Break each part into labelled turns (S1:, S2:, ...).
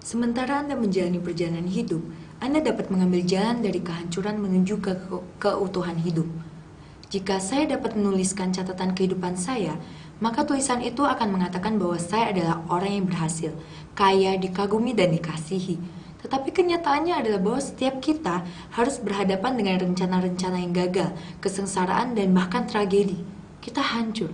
S1: Sementara Anda menjalani perjalanan hidup, Anda dapat mengambil jalan dari kehancuran menuju ke keutuhan hidup. Jika saya dapat menuliskan catatan kehidupan saya, maka tulisan itu akan mengatakan bahwa saya adalah orang yang berhasil, kaya, dikagumi, dan dikasihi. Tetapi kenyataannya adalah bahwa setiap kita harus berhadapan dengan rencana-rencana yang gagal, kesengsaraan, dan bahkan tragedi. Kita hancur.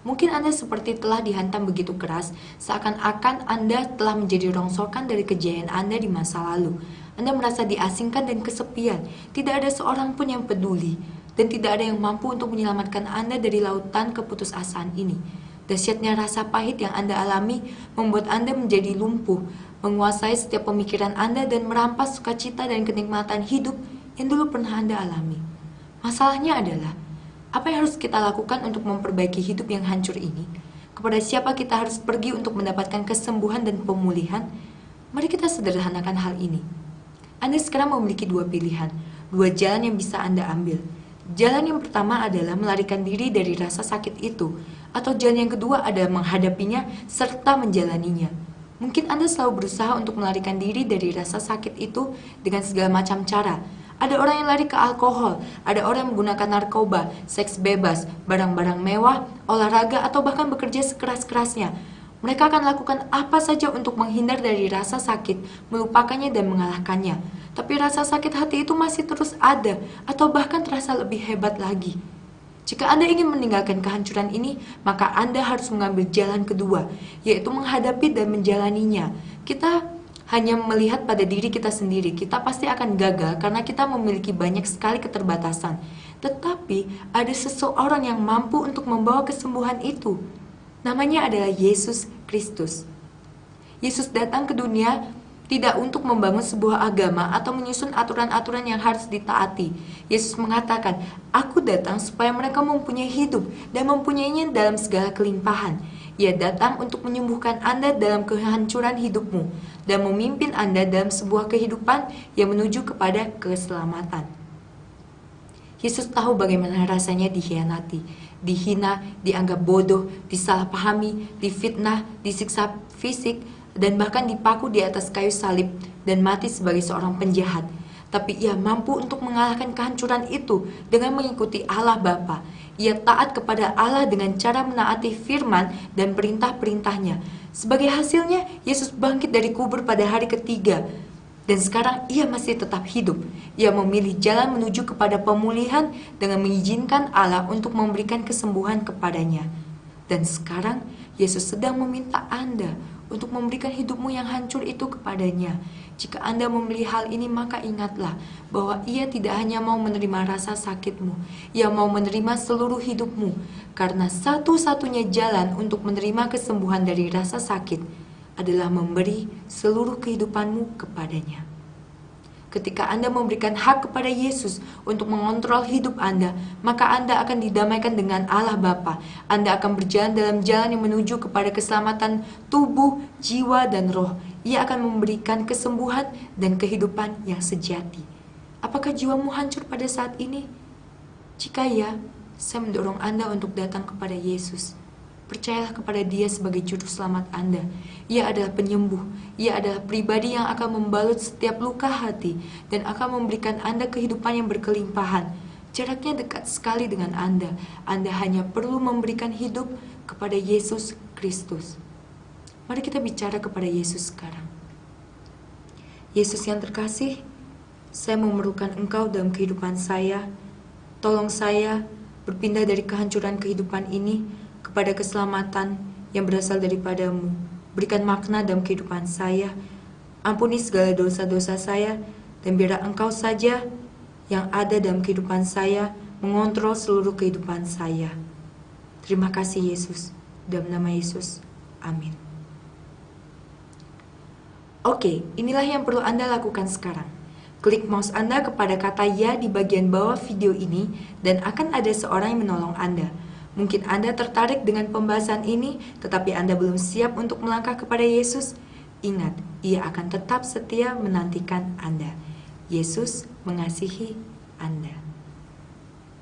S1: Mungkin Anda seperti telah dihantam begitu keras, seakan-akan Anda telah menjadi rongsokan dari kejayaan Anda di masa lalu. Anda merasa diasingkan dan kesepian, tidak ada seorang pun yang peduli, dan tidak ada yang mampu untuk menyelamatkan Anda dari lautan keputusasaan ini. Dahsyatnya rasa pahit yang Anda alami membuat Anda menjadi lumpuh, menguasai setiap pemikiran Anda dan merampas sukacita dan kenikmatan hidup yang dulu pernah Anda alami. Masalahnya adalah, apa yang harus kita lakukan untuk memperbaiki hidup yang hancur ini? Kepada siapa kita harus pergi untuk mendapatkan kesembuhan dan pemulihan? Mari kita sederhanakan hal ini. Anda sekarang memiliki dua pilihan, dua jalan yang bisa Anda ambil. Jalan yang pertama adalah melarikan diri dari rasa sakit itu, atau jalan yang kedua adalah menghadapinya serta menjalaninya. Mungkin Anda selalu berusaha untuk melarikan diri dari rasa sakit itu dengan segala macam cara. Ada orang yang lari ke alkohol, ada orang yang menggunakan narkoba, seks bebas, barang-barang mewah, olahraga, atau bahkan bekerja sekeras-kerasnya. Mereka akan lakukan apa saja untuk menghindar dari rasa sakit, melupakannya dan mengalahkannya. Tapi rasa sakit hati itu masih terus ada, atau bahkan terasa lebih hebat lagi. Jika Anda ingin meninggalkan kehancuran ini, maka Anda harus mengambil jalan kedua, yaitu menghadapi dan menjalaninya. Kita hanya melihat pada diri kita sendiri, kita pasti akan gagal karena kita memiliki banyak sekali keterbatasan. Tetapi ada seseorang yang mampu untuk membawa kesembuhan itu. Namanya adalah Yesus Kristus. Yesus datang ke dunia tidak untuk membangun sebuah agama atau menyusun aturan-aturan yang harus ditaati. Yesus mengatakan, "Aku datang supaya mereka mempunyai hidup dan mempunyainya dalam segala kelimpahan." Ia datang untuk menyembuhkan Anda dalam kehancuran hidupmu dan memimpin Anda dalam sebuah kehidupan yang menuju kepada keselamatan. Yesus tahu bagaimana rasanya dikhianati, dihina, dianggap bodoh, disalahpahami, difitnah, disiksa fisik, dan bahkan dipaku di atas kayu salib dan mati sebagai seorang penjahat. Tapi ia mampu untuk mengalahkan kehancuran itu dengan mengikuti Allah Bapa. Ia taat kepada Allah dengan cara menaati firman dan perintah-perintahnya. Sebagai hasilnya, Yesus bangkit dari kubur pada hari ketiga. Dan sekarang ia masih tetap hidup. Ia memilih jalan menuju kepada pemulihan dengan mengizinkan Allah untuk memberikan kesembuhan kepadanya. Dan sekarang Yesus sedang meminta Anda untuk memberikan hidupmu yang hancur itu kepadanya. Jika Anda memilih hal ini, maka ingatlah bahwa ia tidak hanya mau menerima rasa sakitmu, ia mau menerima seluruh hidupmu. Karena satu-satunya jalan untuk menerima kesembuhan dari rasa sakit adalah memberi seluruh kehidupanmu kepadanya. Ketika Anda memberikan hak kepada Yesus untuk mengontrol hidup Anda, maka Anda akan didamaikan dengan Allah Bapa. Anda akan berjalan dalam jalan yang menuju kepada keselamatan tubuh, jiwa, dan roh. Ia akan memberikan kesembuhan dan kehidupan yang sejati. Apakah jiwamu hancur pada saat ini? Jika ya, saya mendorong Anda untuk datang kepada Yesus. Percayalah kepada Dia sebagai juru selamat Anda. Ia adalah penyembuh. Ia adalah pribadi yang akan membalut setiap luka hati dan akan memberikan Anda kehidupan yang berkelimpahan. Jaraknya dekat sekali dengan Anda. Anda hanya perlu memberikan hidup kepada Yesus Kristus. Mari kita bicara kepada Yesus sekarang. Yesus yang terkasih, saya memerlukan Engkau dalam kehidupan saya. Tolong saya berpindah dari kehancuran kehidupan ini kepada keselamatan yang berasal daripadamu. Berikan makna dalam kehidupan saya. Ampuni segala dosa-dosa saya, dan biarlah Engkau saja yang ada dalam kehidupan saya, mengontrol seluruh kehidupan saya. Terima kasih Yesus. Dalam nama Yesus. Amin. Oke, inilah yang perlu Anda lakukan sekarang. Klik mouse Anda kepada kata ya di bagian bawah video ini dan akan ada seorang yang menolong Anda. Mungkin Anda tertarik dengan pembahasan ini, tetapi Anda belum siap untuk melangkah kepada Yesus. Ingat, Ia akan tetap setia menantikan Anda. Yesus mengasihi Anda.